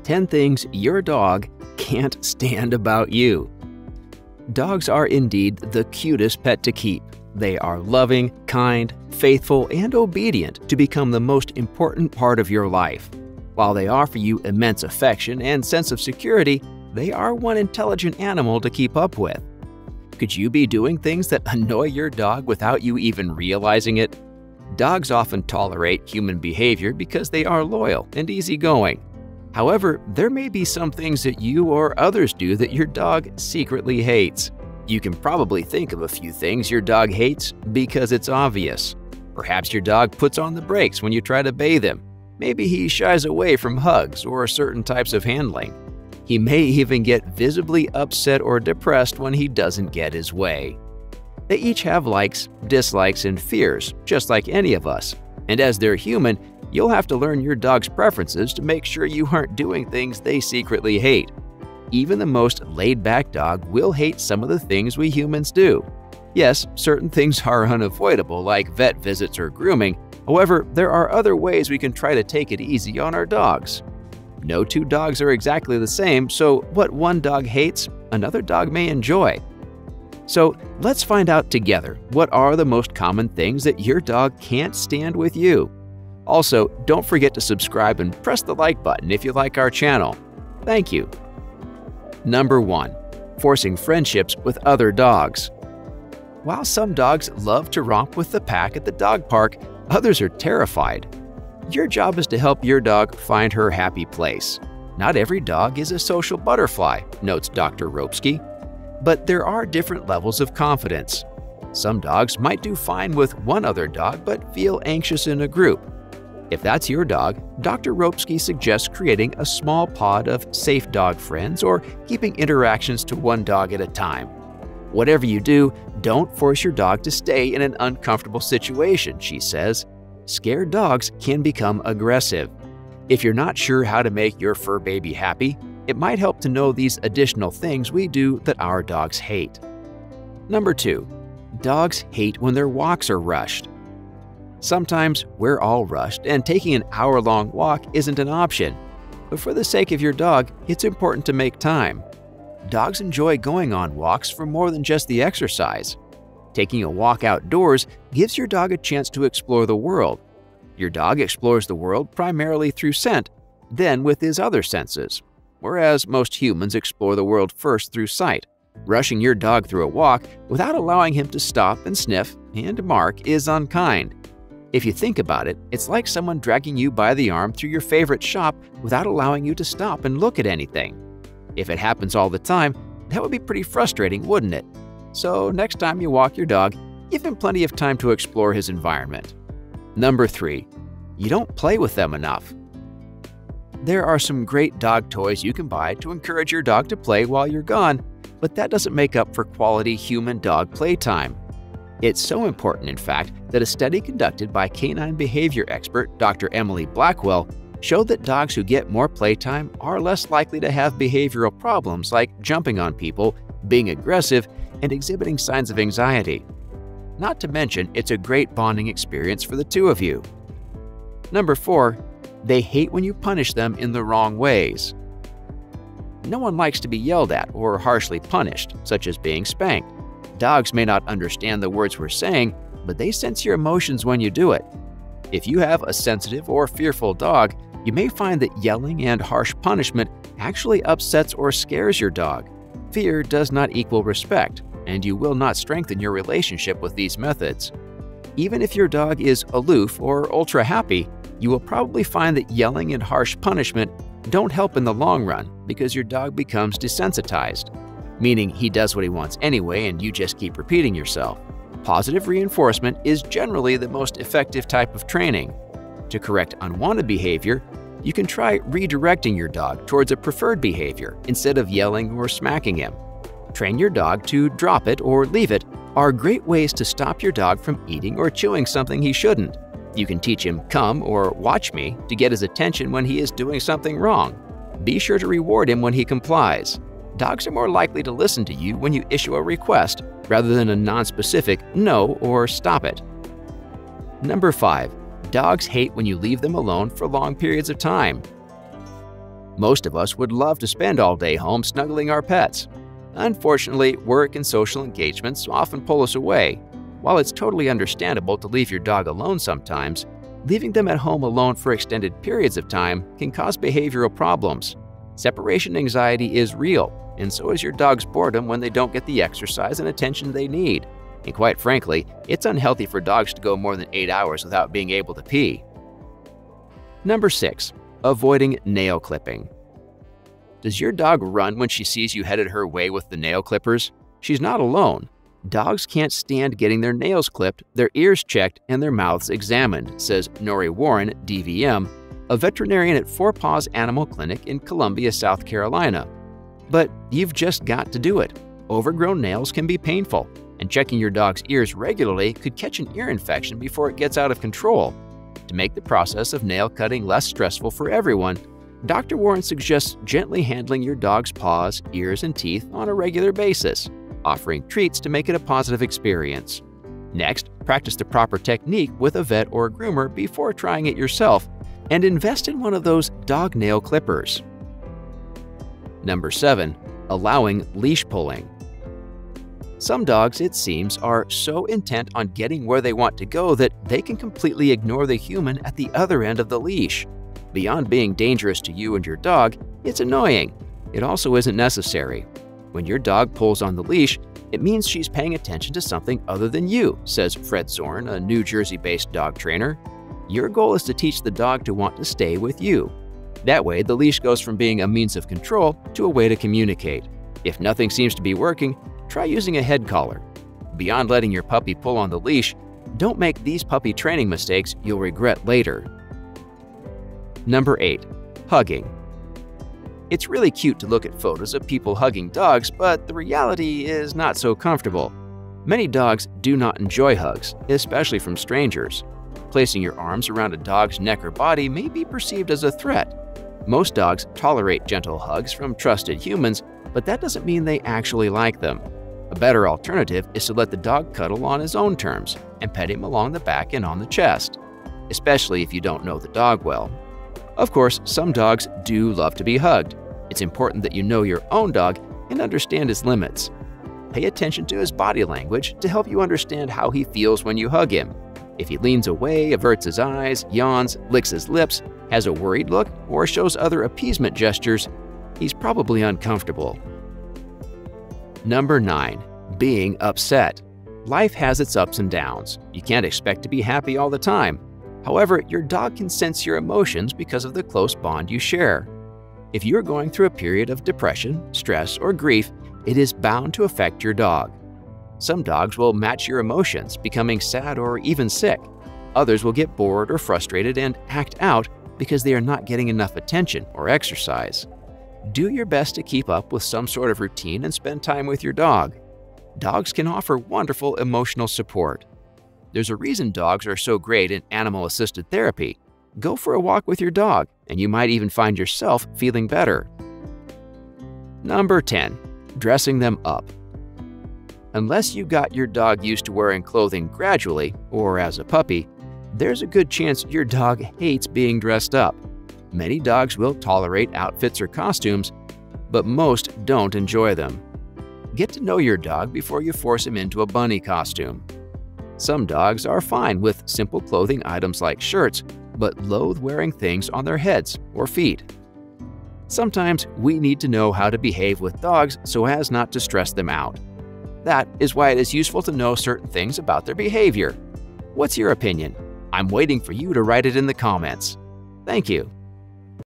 10 things your dog can't stand about you. Dogs are indeed the cutest pet to keep. They are loving, kind, faithful, and obedient to become the most important part of your life. While they offer you immense affection and sense of security, they are one intelligent animal to keep up with. Could you be doing things that annoy your dog without you even realizing it? Dogs often tolerate human behavior because they are loyal and easygoing. However, there may be some things that you or others do that your dog secretly hates. You can probably think of a few things your dog hates because it's obvious. Perhaps your dog puts on the brakes when you try to bathe him. Maybe he shies away from hugs or certain types of handling. He may even get visibly upset or depressed when he doesn't get his way. They each have likes, dislikes, and fears, just like any of us. And as they're human, you'll have to learn your dog's preferences to make sure you aren't doing things they secretly hate. Even the most laid-back dog will hate some of the things we humans do. Yes, certain things are unavoidable, like vet visits or grooming. However, there are other ways we can try to take it easy on our dogs. No two dogs are exactly the same, so what one dog hates, another dog may enjoy. So let's find out together what are the most common things that your dog can't stand with you. Also, don't forget to subscribe and press the like button if you like our channel. Thank you. Number 1. Forcing friendships with other dogs. While some dogs love to romp with the pack at the dog park, others are terrified. Your job is to help your dog find her happy place. Not every dog is a social butterfly, notes Dr. Ropsky. But there are different levels of confidence. Some dogs might do fine with one other dog but feel anxious in a group. If that's your dog, Dr. Ropsky suggests creating a small pod of safe dog friends or keeping interactions to one dog at a time. Whatever you do, don't force your dog to stay in an uncomfortable situation, she says. Scared dogs can become aggressive. If you're not sure how to make your fur baby happy, it might help to know these additional things we do that our dogs hate. Number 2. Dogs hate when their walks are rushed. Sometimes we're all rushed and taking an hour-long walk isn't an option. But for the sake of your dog, it's important to make time. Dogs enjoy going on walks for more than just the exercise. Taking a walk outdoors gives your dog a chance to explore the world. Your dog explores the world primarily through scent, then with his other senses, whereas most humans explore the world first through sight. Rushing your dog through a walk without allowing him to stop and sniff and mark is unkind. If you think about it, it's like someone dragging you by the arm through your favorite shop without allowing you to stop and look at anything. If it happens all the time, that would be pretty frustrating, wouldn't it? So next time you walk your dog, give him plenty of time to explore his environment. Number 3. You don't play with them enough. There are some great dog toys you can buy to encourage your dog to play while you're gone, but that doesn't make up for quality human-dog playtime. It's so important, in fact, that a study conducted by canine behavior expert Dr. Emily Blackwell showed that dogs who get more playtime are less likely to have behavioral problems like jumping on people, being aggressive, and exhibiting signs of anxiety. Not to mention, it's a great bonding experience for the two of you. Number 4. They hate when you punish them in the wrong ways. No one likes to be yelled at or harshly punished, such as being spanked. Dogs may not understand the words we're saying, but they sense your emotions when you do it. If you have a sensitive or fearful dog, you may find that yelling and harsh punishment actually upsets or scares your dog. Fear does not equal respect, and you will not strengthen your relationship with these methods. Even if your dog is aloof or ultra-happy, you will probably find that yelling and harsh punishment don't help in the long run because your dog becomes desensitized, meaning he does what he wants anyway and you just keep repeating yourself. Positive reinforcement is generally the most effective type of training. To correct unwanted behavior, you can try redirecting your dog towards a preferred behavior instead of yelling or smacking him. Train your dog to drop it or leave it are great ways to stop your dog from eating or chewing something he shouldn't. You can teach him "come" or "watch me" to get his attention when he is doing something wrong. Be sure to reward him when he complies. Dogs are more likely to listen to you when you issue a request rather than a non-specific "no" or "stop it." Number 5. Dogs hate when you leave them alone for long periods of time. Most of us would love to spend all day home snuggling our pets. Unfortunately, work and social engagements often pull us away. While it's totally understandable to leave your dog alone sometimes, leaving them at home alone for extended periods of time can cause behavioral problems. Separation anxiety is real, and so is your dog's boredom when they don't get the exercise and attention they need. And quite frankly, it's unhealthy for dogs to go more than 8 hours without being able to pee. Number 6. Avoiding nail clipping. Does your dog run when she sees you headed her way with the nail clippers? She's not alone. Dogs can't stand getting their nails clipped, their ears checked, and their mouths examined, says Nori Warren, DVM, a veterinarian at Four Paws Animal Clinic in Columbia, South Carolina. But you've just got to do it. Overgrown nails can be painful, and checking your dog's ears regularly could catch an ear infection before it gets out of control. To make the process of nail cutting less stressful for everyone, Dr. Warren suggests gently handling your dog's paws, ears, and teeth on a regular basis, offering treats to make it a positive experience. Next, practice the proper technique with a vet or a groomer before trying it yourself, and invest in one of those dog nail clippers. Number 7. Allowing leash pulling. Some dogs, it seems, are so intent on getting where they want to go that they can completely ignore the human at the other end of the leash. Beyond being dangerous to you and your dog, it's annoying. It also isn't necessary. When your dog pulls on the leash, it means she's paying attention to something other than you, says Fred Zorn, a New Jersey-based dog trainer. Your goal is to teach the dog to want to stay with you. That way, the leash goes from being a means of control to a way to communicate. If nothing seems to be working, try using a head collar. Beyond letting your puppy pull on the leash, don't make these puppy training mistakes you'll regret later. Number 8. Hugging. It's really cute to look at photos of people hugging dogs, but the reality is not so comfortable. Many dogs do not enjoy hugs, especially from strangers. Placing your arms around a dog's neck or body may be perceived as a threat. Most dogs tolerate gentle hugs from trusted humans, but that doesn't mean they actually like them. A better alternative is to let the dog cuddle on his own terms and pet him along the back and on the chest, especially if you don't know the dog well. Of course, some dogs do love to be hugged. It's important that you know your own dog and understand his limits. Pay attention to his body language to help you understand how he feels when you hug him. If he leans away, averts his eyes, yawns, licks his lips, has a worried look, or shows other appeasement gestures, he's probably uncomfortable. Number 9. Being upset. Life has its ups and downs. You can't expect to be happy all the time. However, your dog can sense your emotions because of the close bond you share. If you're going through a period of depression, stress, or grief, it is bound to affect your dog. Some dogs will match your emotions, becoming sad or even sick. Others will get bored or frustrated and act out because they are not getting enough attention or exercise. Do your best to keep up with some sort of routine and spend time with your dog. Dogs can offer wonderful emotional support. There's a reason dogs are so great in animal-assisted therapy. Go for a walk with your dog, and you might even find yourself feeling better. Number 10. Dressing them up. Unless you got your dog used to wearing clothing gradually, or as a puppy, there's a good chance your dog hates being dressed up. Many dogs will tolerate outfits or costumes, but most don't enjoy them. Get to know your dog before you force him into a bunny costume. Some dogs are fine with simple clothing items like shirts, but loathe wearing things on their heads or feet. Sometimes we need to know how to behave with dogs so as not to stress them out. That is why it is useful to know certain things about their behavior. What's your opinion? I'm waiting for you to write it in the comments. Thank you.